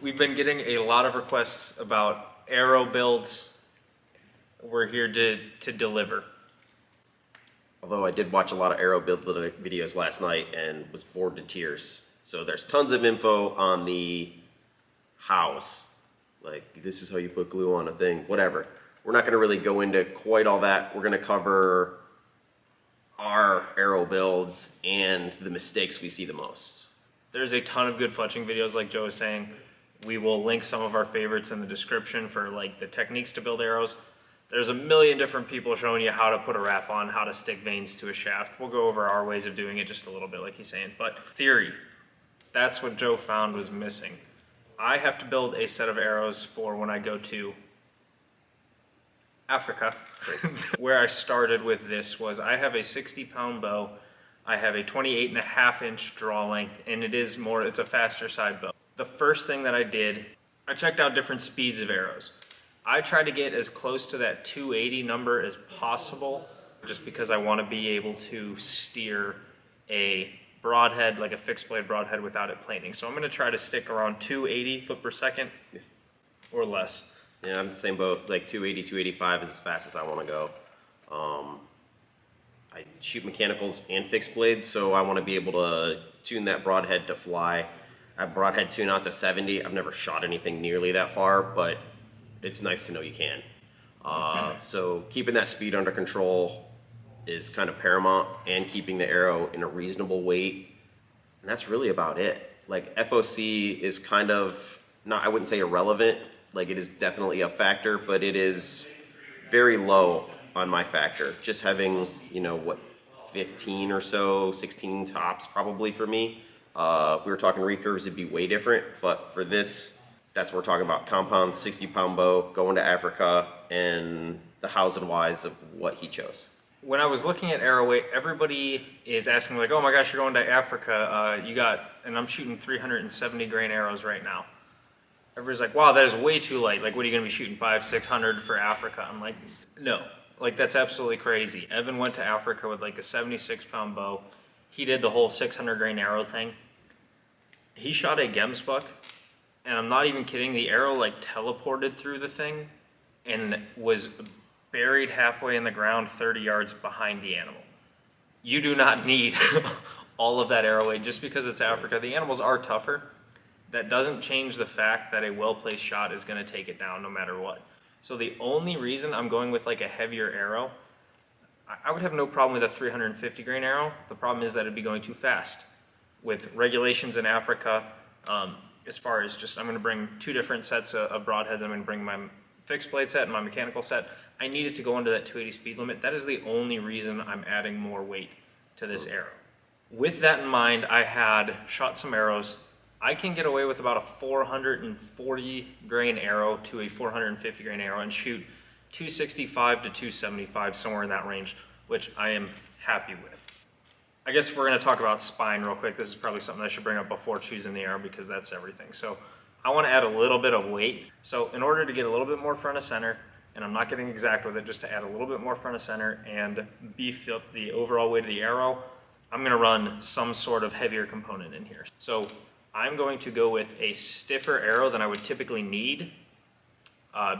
We've been getting a lot of requests about arrow builds. We're here to deliver. Although I did watch a lot of arrow build videos last night and was bored to tears. So there's tons of info on the hows. Like, this is how you put glue on a thing, whatever. We're not gonna really go into quite all that. We're gonna cover our arrow builds and the mistakes we see the most. There's a ton of good fletching videos, like Joe was saying. We will link some of our favorites in the description for like the techniques to build arrows. There's a million different people showing you how to put a wrap on, how to stick vanes to a shaft. We'll go over our ways of doing it just a little bit, like he's saying. But theory, that's what Joe found was missing. I have to build a set of arrows for when I go to Africa. Where I started with this was I have a 60-pound bow. I have a 28.5-inch draw length, and it's a faster side bow. The first thing that I did, I checked out different speeds of arrows. I tried to get as close to that 280 number as possible, just because I want to be able to steer a broadhead, like a fixed blade broadhead, without it planing. So I'm going to try to stick around 280 foot per second or less. Yeah, I'm same boat, like 280, 285 is as fast as I want to go. I shoot mechanicals and fixed blades, so I want to be able to tune that broadhead to fly. I have broadhead tune out to 70. I've never shot anything nearly that far, but it's nice to know you can. So keeping that speed under control is kind of paramount, and keeping the arrow in a reasonable weight. And that's really about it. Like, FOC is kind of, not, I wouldn't say irrelevant. Like, it is definitely a factor, but it is very low on my factor. Just having, you know, what, 15 or so, 16 tops probably for me. If we were talking recurves, it'd be way different. But for this, that's what we're talking about. Compound 60-pound bow, going to Africa, and the hows and whys of what he chose. When I was looking at arrow weight, everybody is asking me like, oh my gosh, you're going to Africa. And I'm shooting 370 grain arrows right now. Everybody's like, wow, that is way too light. Like, what are you going to be shooting 500, 600 for Africa? I'm like, no, like, that's absolutely crazy. Evan went to Africa with like a 76-pound bow. He did the whole 600 grain arrow thing. He shot a gemsbuck, and I'm not even kidding. The arrow like teleported through the thing and was buried halfway in the ground 30 yards behind the animal. You do not need all of that arrow weight just because it's Africa. The animals are tougher. That doesn't change the fact that a well-placed shot is going to take it down no matter what. So the only reason I'm going with like a heavier arrow, I would have no problem with a 350 grain arrow. The problem is that it'd be going too fast. With regulations in Africa, as far as just, I'm going to bring two different sets of broadheads. I'm going to bring my fixed blade set and my mechanical set. I needed to go under that 280 speed limit. That is the only reason I'm adding more weight to this arrow. With that in mind, I had shot some arrows. I can get away with about a 440 grain arrow to a 450 grain arrow and shoot 265 to 275, somewhere in that range, which I am happy with. I guess we're going to talk about spine real quick. This is probably something I should bring up before choosing the arrow because that's everything. So I want to add a little bit of weight. So in order to get a little bit more front of center, and I'm not getting exact with it, just to add a little bit more front of center and beef up the overall weight of the arrow, I'm going to run some sort of heavier component in here. So I'm going to go with a stiffer arrow than I would typically need,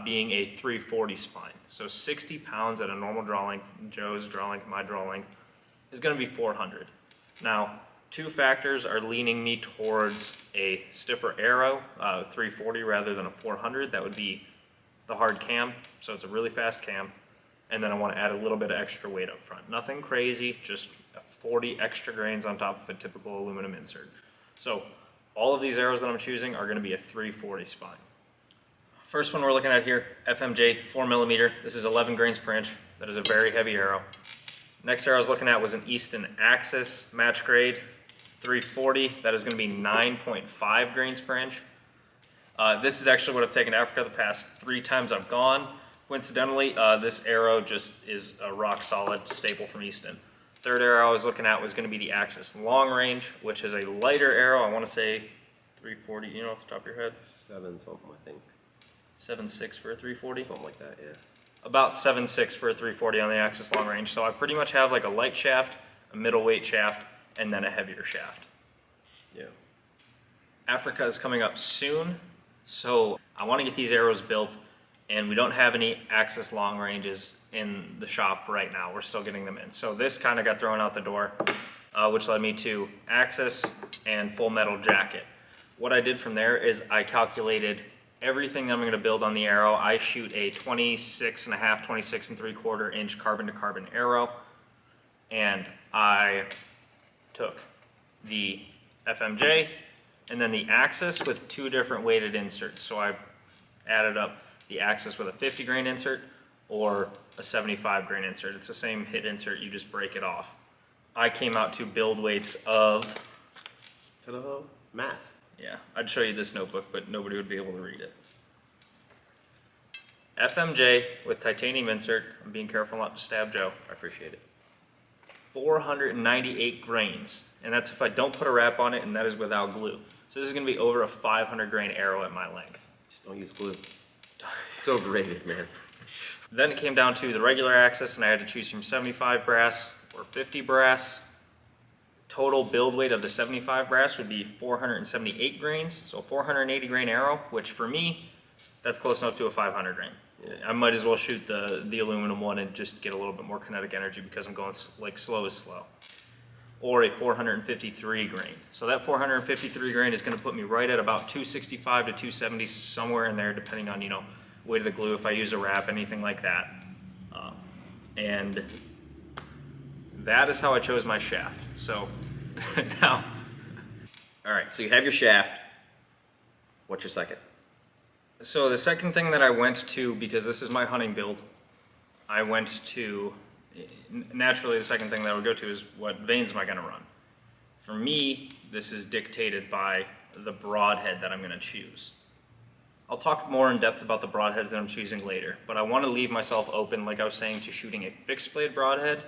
being a 340 spine. So 60 pounds at a normal draw length, Joe's draw length, my draw length, is going to be 400. Now, two factors are leaning me towards a stiffer arrow, 340 rather than a 400. That would be the hard cam, so it's a really fast cam. And then I want to add a little bit of extra weight up front. Nothing crazy, just 40 extra grains on top of a typical aluminum insert. So all of these arrows that I'm choosing are going to be a 340 spine. First one we're looking at here, FMJ 4mm. This is 11 grains per inch. That is a very heavy arrow. Next arrow I was looking at was an Easton Axis match grade 340. That is going to be 9.5 grains per inch. This is actually what I've taken to Africa the past 3 times I've gone. Coincidentally, this arrow just is a rock solid staple from Easton. Third arrow I was looking at was going to be the Axis long range, which is a lighter arrow. I want to say 340, you know, off the top of your head? 7 something, I think. 7.6 for a 340? Something like that, yeah. About 7.6 for a 340 on the Axis long range. So I pretty much have like a light shaft, a middleweight shaft, and then a heavier shaft. Yeah. Africa is coming up soon. So I want to get these arrows built, and we don't have any Axis long ranges in the shop right now. We're still getting them in. So this kind of got thrown out the door, which led me to Axis and full metal jacket. What I did from there is I calculated everything that I'm going to build on the arrow. I shoot a 26.5, 26 3/4 inch carbon to carbon arrow, and I took the FMJ and then the Axis with 2 different weighted inserts. So I added up the Axis with a 50 grain insert or a 75 grain insert. It's the same hit insert, you just break it off. I came out to build weights of, Ta-da, math. yeah, I'd show you this notebook, but nobody would be able to read it. FMJ with titanium insert, I'm being careful not to stab Joe. I appreciate it. 498 grains, and that's if I don't put a wrap on it, and that is without glue. So this is going to be over a 500 grain arrow at my length. Just don't use glue. It's overrated, man. Then it came down to the regular Axis, and I had to choose from 75 brass or 50 brass. Total build weight of the 75 brass would be 478 grains, so 480 grain arrow, which for me, that's close enough to a 500 grain. I might as well shoot the aluminum one and just get a little bit more kinetic energy because I'm going like slow is slow. Or a 453 grain. So that 453 grain is going to put me right at about 265 to 270, somewhere in there, depending on, you know, weight of the glue, if I use a wrap, anything like that. And that is how I chose my shaft. So now. All right, so you have your shaft. What's your second? So the second thing that I went to, because this is my hunting build, I went to, naturally the second thing that I would go to is what vanes am I going to run? For me, this is dictated by the broadhead that I'm going to choose. I'll talk more in depth about the broadheads that I'm choosing later, but I want to leave myself open, like I was saying, to shooting a fixed blade broadhead,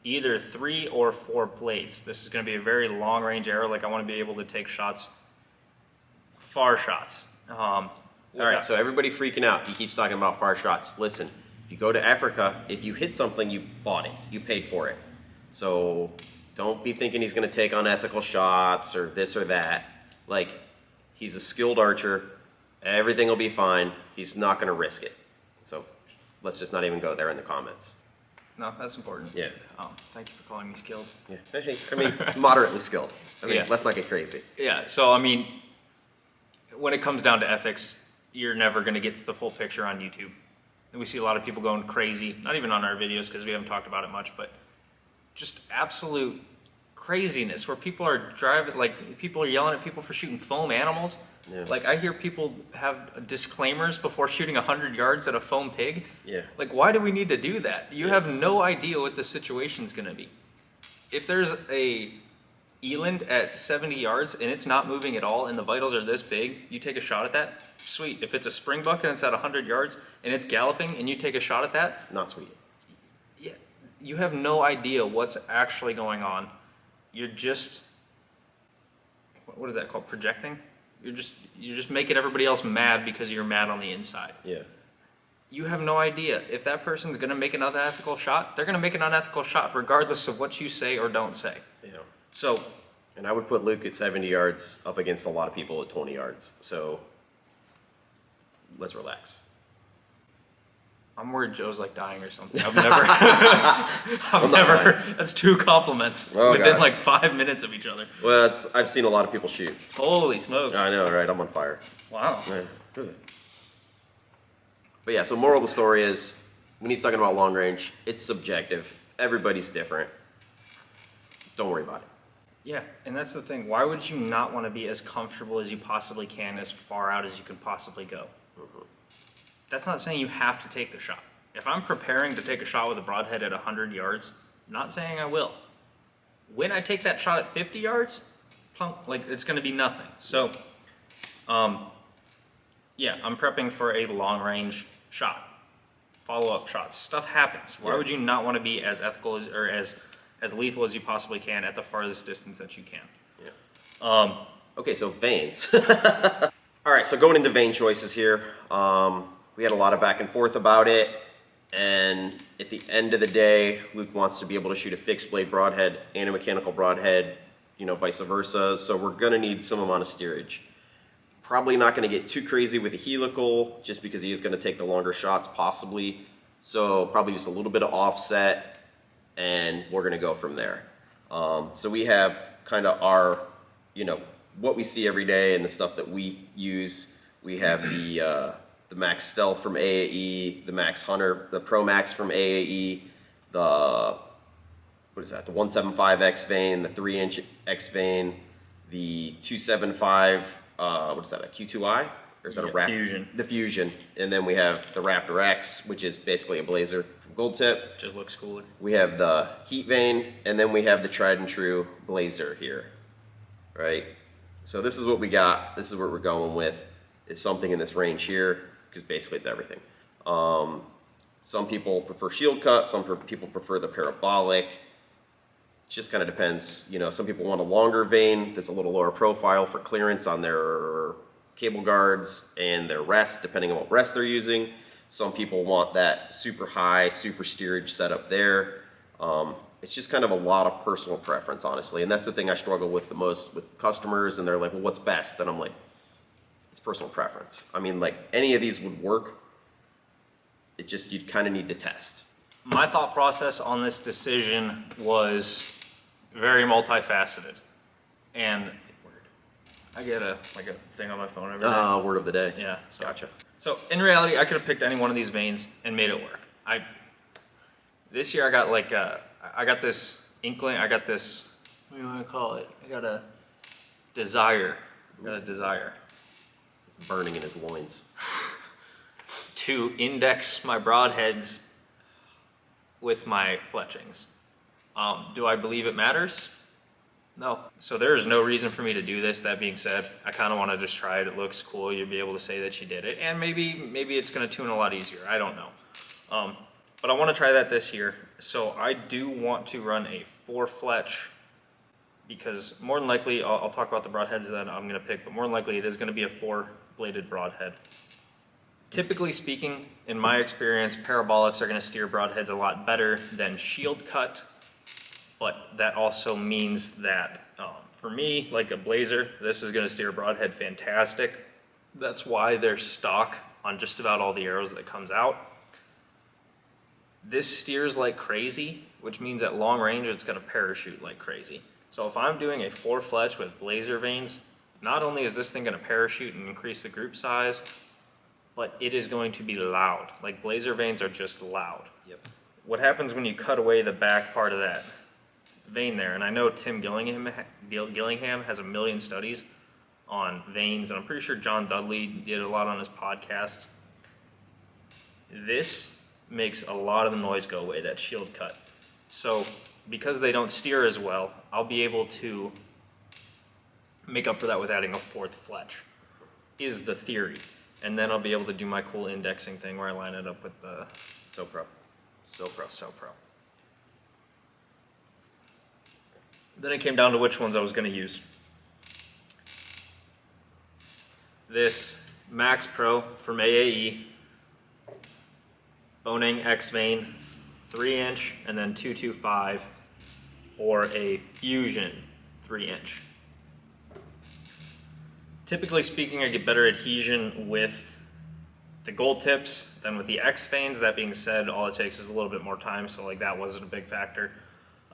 either 3 or 4 blades. This is going to be a very long range arrow, like I want to be able to take shots, far shots. All right, so everybody freaking out. He keeps talking about far shots. Listen, if you go to Africa, if you hit something, you bought it. You paid for it. So don't be thinking he's going to take unethical shots or this or that. Like, he's a skilled archer. Everything will be fine. He's not going to risk it. So let's just not even go there in the comments. No, that's important. Yeah. Thank you for calling me skilled. Yeah. Hey, I mean, moderately skilled. I mean, Yeah. let's not get crazy. Yeah, so I mean, when it comes down to ethics, you're never going to get to the full picture on YouTube. And we see a lot of people going crazy, not even on our videos because we haven't talked about it much, but just absolute craziness where people are driving, like people are yelling at people for shooting foam animals. Yeah. Like I hear people have disclaimers before shooting 100 yards at a foam pig. Yeah. Like why do we need to do that? You have no idea what the situation's going to be. If there's a eland at 70 yards and it's not moving at all and the vitals are this big, you take a shot at that, sweet. If it's a springbuck and it's at 100 yards and it's galloping and you take a shot at that, Not sweet. yeah, you have no idea what's actually going on. You're just, what is that called, projecting? You're just making everybody else mad because you're mad on the inside. Yeah. You have no idea. If that person's going to make an unethical shot, they're going to make an unethical shot regardless of what you say or don't say. Yeah. So, And I would put Luke at 70 yards up against a lot of people at 20 yards. So let's relax. I'm worried Joe's like dying or something. I've never, that's 2 compliments Oh, within God. like 5 minutes of each other. Well, I've seen a lot of people shoot. Holy smokes. I know, right? I'm on fire. Wow. Yeah. But yeah, so moral of the story is, when he's talking about long range, it's subjective. Everybody's different. Don't worry about it. Yeah, and that's the thing. Why would you not want to be as comfortable as you possibly can, as far out as you can possibly go? Mm-hmm. That's not saying you have to take the shot. If I'm preparing to take a shot with a broadhead at 100 yards, I'm not saying I will. When I take that shot at 50 yards, plunk, like it's going to be nothing. So, yeah, I'm prepping for a long range shot, follow-up shots. Stuff happens. Why Yeah. would you not want to be as ethical as, or as lethal as you possibly can at the farthest distance that you can? Yeah. Okay, so vanes. All right, so going into vane choices here, we had a lot of back and forth about it, and at the end of the day, Luke wants to be able to shoot a fixed blade broadhead and a mechanical broadhead, you know, vice versa, so we're gonna need some amount of steerage. Probably not going to get too crazy with the helical just because he is going to take the longer shots possibly. So probably just a little bit of offset, and we're going to go from there. So we have kind of our, what we see every day and the stuff that we use. We have the Max Stealth from AAE, the Max Hunter, the Pro Max from AAE, the 175X Vane, the 3-inch X Vane, the 275, a Q2i? Or is that a Raptor? Fusion. The Fusion. And then we have the Raptor X, which is basically a blazer from Gold Tip. Just looks cooler. We have the Heat Vane, and then we have the tried and true blazer here, right? So this is what we got. This is what we're going with. It's something in this range here, because basically it's everything. Some people prefer shield cut, some people prefer the parabolic. It just kind of depends. Some people want a longer vane that's a little lower profile for clearance on their cable guards and their rests, depending on what rest they're using. Some people want that super high, super steerage setup there. It's just kind of a lot of personal preference, honestly. And that's the thing I struggle with the most with customers, and they're like, well, what's best? And I'm like, it's personal preference. I mean, like, any of these would work. It just, you'd kind of need to test. My thought process on this decision was very multifaceted. And I get a thing on my phone every day. Word of the day. Yeah. Gotcha. So in reality, I could have picked any one of these vanes and made it work. This year I got I got this inkling, I got this, what do you want to call it? I got a desire. It's burning in his loins. To index my broadheads with my fletchings. Do I believe it matters? No. So there's no reason for me to do this. That being said, I kind of want to just try it. It looks cool. You'll be able to say that you did it. And maybe it's going to tune a lot easier. I don't know. But I want to try that this year. So I do want to run a 4-fletch, because more than likely, I'll talk about the broadheads that I'm going to pick, but more than likely it is going to be a 4-bladed broadhead. Typically speaking, in my experience, parabolics are going to steer broadheads a lot better than shield cut, but that also means that for me, like a blazer, this is going to steer a broadhead fantastic. That's why they're stock on just about all the arrows that comes out. This steers like crazy, which means at long range it's going to parachute like crazy. So if I'm doing a 4-fletch with blazer vanes, not only is this thing going to parachute and increase the group size, but it is going to be loud. Like, blazer vanes are just loud. Yep. What happens when you cut away the back part of that vane there, and I know Tim Gillingham has a million studies on vanes, and I'm pretty sure John Dudley did a lot on his podcasts. This makes a lot of the noise go away, that shield cut. So because they don't steer as well, I'll be able to make up for that with adding a 4th fletch, is the theory. And then I'll be able to do my cool indexing thing where I line it up with the So pro. Then it came down to which ones I was going to use. This Max Pro from AAE, Bonang X Vane, 3-inch, and then 225, or a Fusion 3-inch. Typically speaking, I get better adhesion with the gold tips than with the X vanes. That being said, all it takes is a little bit more time, so like that wasn't a big factor.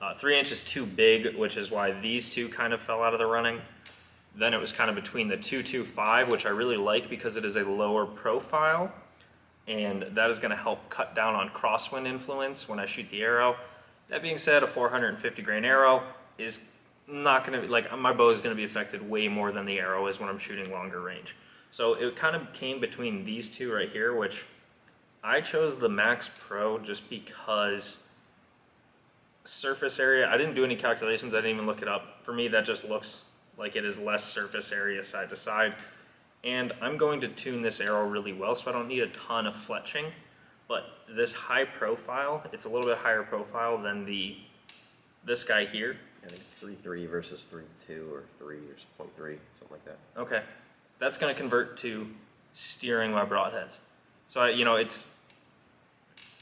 3-inch is too big, which is why these two kind of fell out of the running. Then it was kind of between the 225, which I really like because it is a lower profile, and that is going to help cut down on crosswind influence when I shoot the arrow. That being said, a 450 grain arrow is not going to be, like, my bow is going to be affected way more than the arrow is when I'm shooting longer range. So it kind of came between these two right here, which I chose the Max Pro just because surface area, I didn't do any calculations, I didn't even look it up. For me, that just looks like it is less surface area side to side. And I'm going to tune this arrow really well, so I don't need a ton of fletching. But this high profile, it's a little bit higher profile than this guy here. I think it's 3.3 versus 3.2 or 3 or 0.3, something like that. Okay, that's going to convert to steering my broadheads. So it's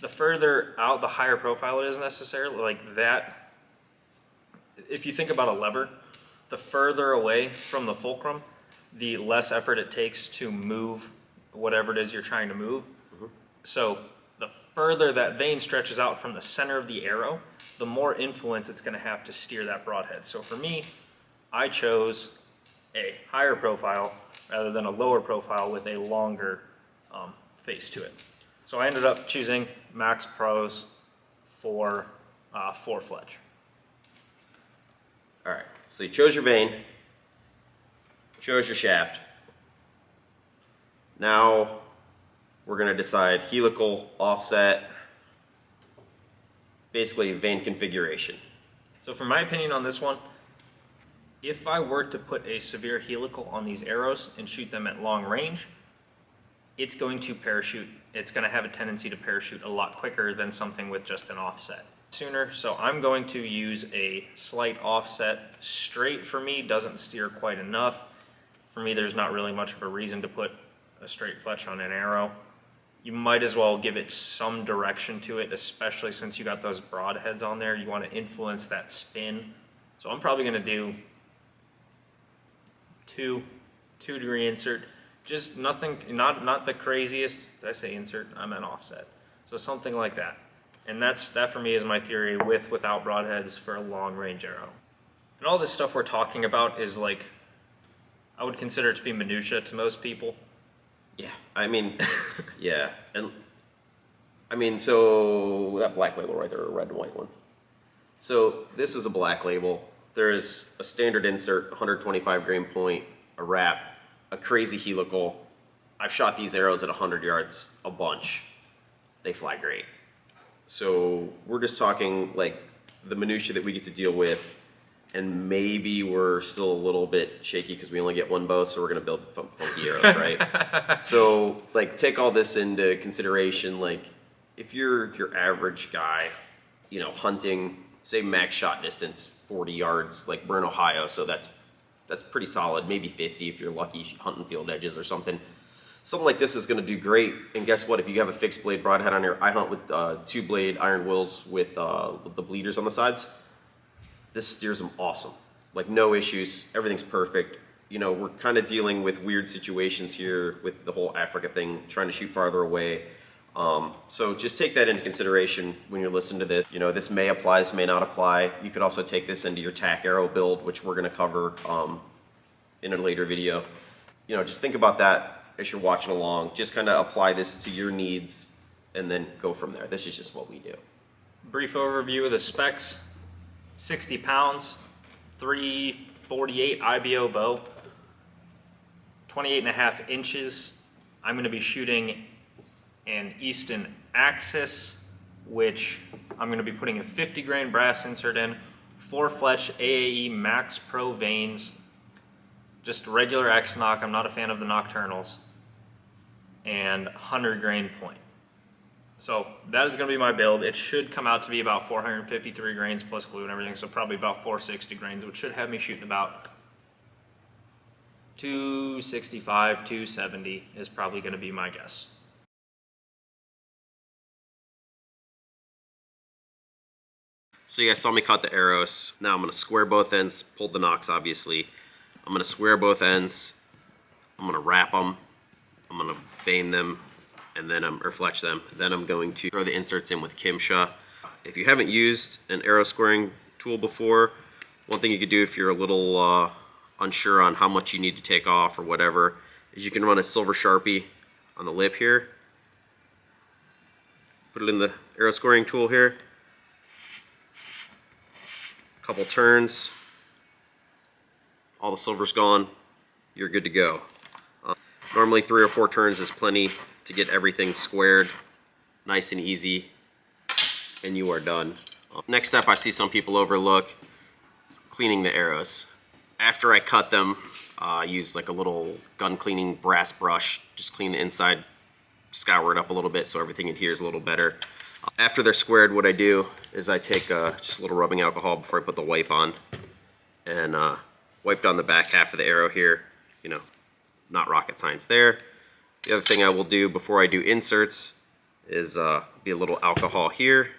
the further out, the higher profile it is necessarily. Like that, if you think about a lever, the further away from the fulcrum, the less effort it takes to move whatever it is you're trying to move. So the further that vane stretches out from the center of the arrow, the more influence it's going to have to steer that broadhead. So for me, I chose a higher profile rather than a lower profile with a longer face to it. So I ended up choosing Max Pros for Fletch. All right, so you chose your vane, chose your shaft. Now we're going to decide helical, offset, basically vane configuration. So for my opinion on this one, if I were to put a severe helical on these arrows and shoot them at long range, it's going to parachute. It's going to have a tendency to parachute a lot quicker than something with just an offset. Sooner, so I'm going to use a slight offset. Straight for me doesn't steer quite enough. For me, there's not really much of a reason to put a straight fletch on an arrow. You might as well give it some direction to it, especially since you got those broadheads on there. You want to influence that spin. So I'm probably going to do two degree insert. Just nothing, not the craziest. Did I say insert? I meant offset. So something like that. And that for me is my theory without broadheads for a long range arrow. And all this stuff we're talking about is like, I would consider it to be minutia to most people. Yeah, I mean, yeah, and I mean, so that black label right there, a red and white one. So this is a black label. There is a standard insert, 125 grain point, a wrap, a crazy helical. I've shot these arrows at 100 yards a bunch. They fly great. So we're just talking like the minutia that we get to deal with, and maybe we're still a little bit shaky because we only get one bow, so we're gonna build funky arrows, right? So like take all this into consideration. Like if you're your average guy, you know, hunting, say max shot distance 40 yards, like we're in Ohio, so that's pretty solid. Maybe 50 if you're lucky, hunting field edges or something. Something like this is going to do great. And guess what? If you have a fixed blade broadhead on here, I hunt with 2-blade iron wills with the bleeders on the sides. This steers them awesome. Like no issues. Everything's perfect. You know, we're kind of dealing with weird situations here with the whole Africa thing, trying to shoot farther away. So just take that into consideration when you're listening to this. You know, this may apply, this may not apply. You could also take this into your tack arrow build, which we're going to cover in a later video. You know, just think about that as you're watching along. Just kind of apply this to your needs and then go from there. This is just what we do. Brief overview of the specs. 60 pounds, 348 IBO bow, 28.5 inches. I'm going to be shooting an Easton Axis, which I'm going to be putting a 50 grain brass insert in, 4 Fletch AAE Max Pro vanes, just regular X-Nock. I'm not a fan of the nocturnals, and 100 grain point. So that is going to be my build. It should come out to be about 453 grains plus glue and everything, so probably about 460 grains, which should have me shooting about 265, 270 is probably going to be my guess. So you guys saw me cut the arrows. Now I'm going to square both ends, pulled the nocks obviously. I'm going to square both ends. I'm going to wrap them. I'm going to vane them, and then or fletch them. Then I'm going to throw the inserts in with Kimsha. If you haven't used an arrow squaring tool before, one thing you could do if you're a little unsure on how much you need to take off or whatever, is you can run a silver Sharpie on the lip here. Put it in the arrow scoring tool here. Couple turns, all the silver's gone, you're good to go. Normally 3 or 4 turns is plenty to get everything squared, nice and easy, and you are done. Next step I see some people overlook, cleaning the arrows. After I cut them, I use like a little gun cleaning brass brush, just clean the inside, scour it up a little bit so everything adheres a little better. After they're squared, what I do is I take just a little rubbing alcohol before I put the wipe on, and wipe down the back half of the arrow here. You know, not rocket science there. The other thing I will do before I do inserts is be a little alcohol here.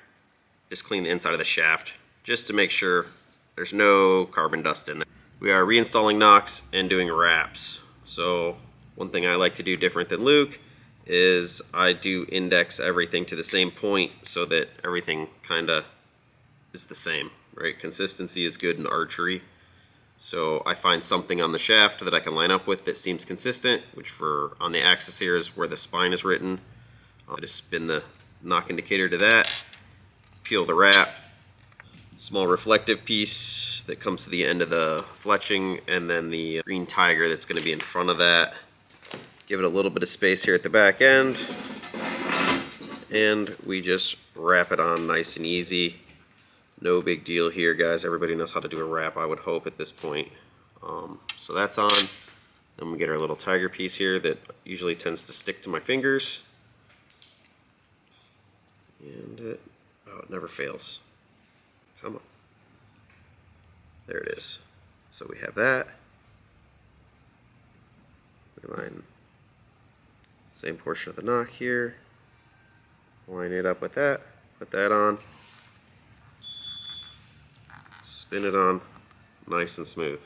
Just clean the inside of the shaft, just to make sure there's no carbon dust in there. We are reinstalling nocks and doing wraps. So one thing I like to do different than Luke is I do index everything to the same point so that everything kind of is the same, right? Consistency is good in archery. So I find something on the shaft that I can line up with that seems consistent, which for on the axis here is where the spine is written. I just spin the knock indicator to that, peel the wrap, small reflective piece that comes to the end of the fletching, and then the green tiger that's going to be in front of that. Give it a little bit of space here at the back end, and we just wrap it on nice and easy. No big deal here, guys. Everybody knows how to do a wrap, I would hope, at this point. So that's on. Then we get our little tiger piece here that usually tends to stick to my fingers. And it never fails. Come on. There it is. So we have that. Line same portion of the knock here. Line it up with that. Put that on. Spin it on. Nice and smooth.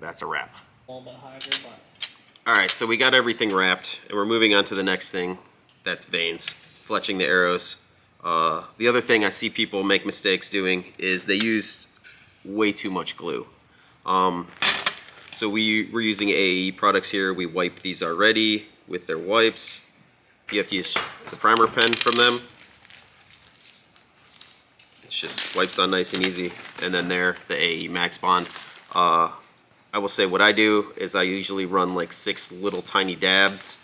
That's a wrap. A little bit harder, but Alright, so we got everything wrapped, and we're moving on to the next thing. That's vanes. Fletching the arrows. The other thing I see people make mistakes doing is they use way too much glue. So we're using AAE products here. We wiped these already with their wipes. You have to use the primer pen from them. It just wipes on nice and easy. And then there, the AAE Max Bond. I will say what I do is I usually run like 6 little tiny dabs.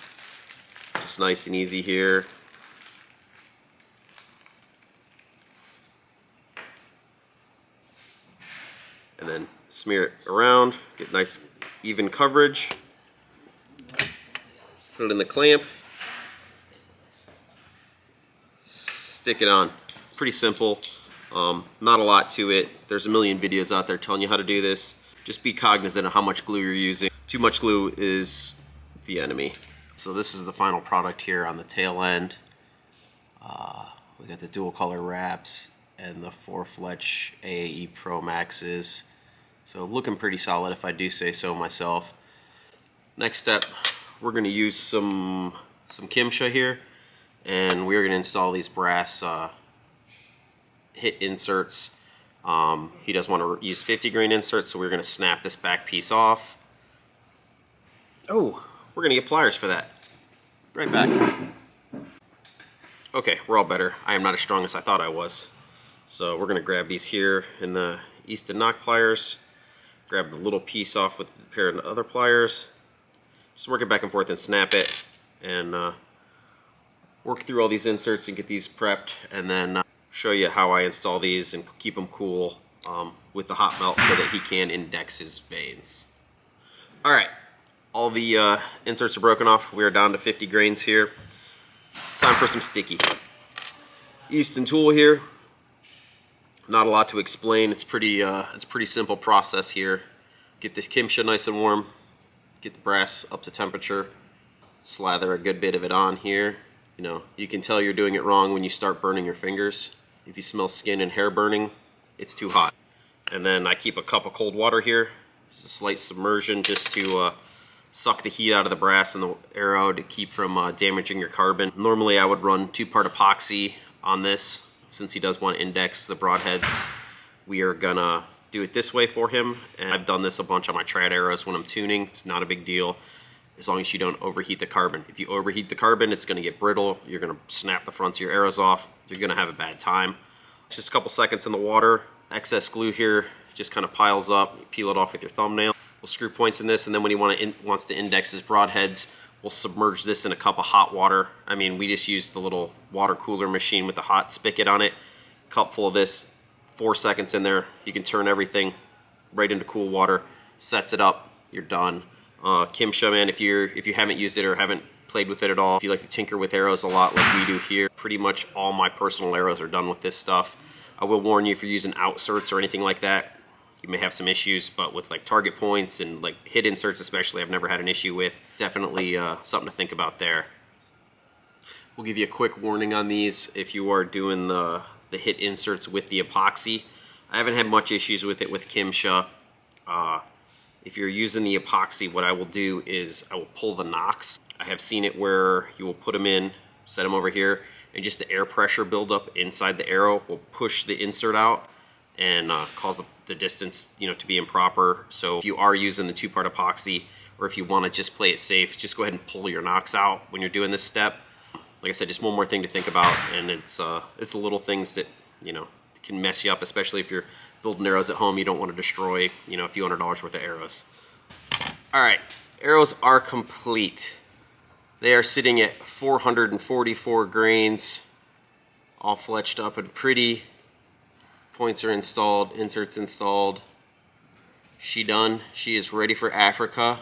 Just nice and easy here. And then smear it around, get nice even coverage. Put it in the clamp. Stick it on. Pretty simple. Not a lot to it. There's a million videos out there telling you how to do this. Just be cognizant of how much glue you're using. Too much glue is the enemy. So this is the final product here on the tail end. We got the dual color wraps and the 4-fletch AAE Pro Maxes. So looking pretty solid if I do say so myself. Next step, we're going to use some Kimsha here, and we're going to install these brass hit inserts. He does want to use 50 grain inserts, so we're going to snap this back piece off. Oh, we're going to get pliers for that. Right back. Okay, we're all better. I am not as strong as I thought I was. So we're going to grab these here in the Easton knock pliers. Grab the little piece off with a pair of other pliers. Just work it back and forth and snap it. And work through all these inserts and get these prepped. And then show you how I install these and keep them cool with the hot melt so that he can index his vanes. Alright, all the inserts are broken off. We are down to 50 grains here. Time for some sticky. Easton tool here. Not a lot to explain. It's pretty simple process here. Get this Kimsha nice and warm. Get the brass up to temperature. Slather a good bit of it on here. You know, you can tell you're doing it wrong when you start burning your fingers. If you smell skin and hair burning, it's too hot. And then I keep a cup of cold water here. Just a slight submersion just to suck the heat out of the brass and the arrow to keep from damaging your carbon. Normally I would run 2-part epoxy on this. Since he does want to index the broadheads, we are gonna do it this way for him. And I've done this a bunch on my trad arrows when I'm tuning. It's not a big deal as long as you don't overheat the carbon. If you overheat the carbon, it's gonna get brittle. You're gonna snap the fronts of your arrows off. You're gonna have a bad time. Just a couple seconds in the water. Excess glue here just kind of piles up. You peel it off with your thumbnail. We'll screw points in this, and then when he wants to index his broadheads, we'll submerge this in a cup of hot water. I mean, we just used the little water cooler machine with the hot spigot on it. Cup full of this, 4 seconds in there. You can turn everything right into cool water. Sets it up. You're done. Kimsha, man, if you haven't used it or haven't played with it at all, if you like to tinker with arrows a lot like we do here, pretty much all my personal arrows are done with this stuff. I will warn you, if you're using outserts or anything like that, you may have some issues, but with like target points and like hit inserts especially, I've never had an issue with. Definitely something to think about there. We'll give you a quick warning on these if you are doing the hit inserts with the epoxy. I haven't had much issues with it with Kimsha. If you're using the epoxy, what I will do is I will pull the nocks. I have seen it where you will put them in, set them over here, and just the air pressure buildup inside the arrow will push the insert out and cause the distance, to be improper. So if you are using the 2-part epoxy, or if you want to just play it safe, just go ahead and pull your nocks out when you're doing this step. Like I said, just one more thing to think about, and it's the little things that can mess you up, especially if you're building arrows at home. You don't want to destroy a few $100s worth of arrows. All right, arrows are complete. They are sitting at 444 grains, all fletched up and pretty. Points are installed, inserts installed. She done. She is ready for Africa.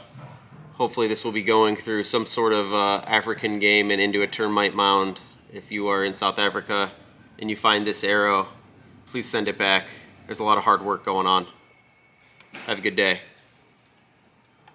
Hopefully this will be going through some sort of African game and into a termite mound. If you are in South Africa and you find this arrow, please send it back. There's a lot of hard work going on. Have a good day.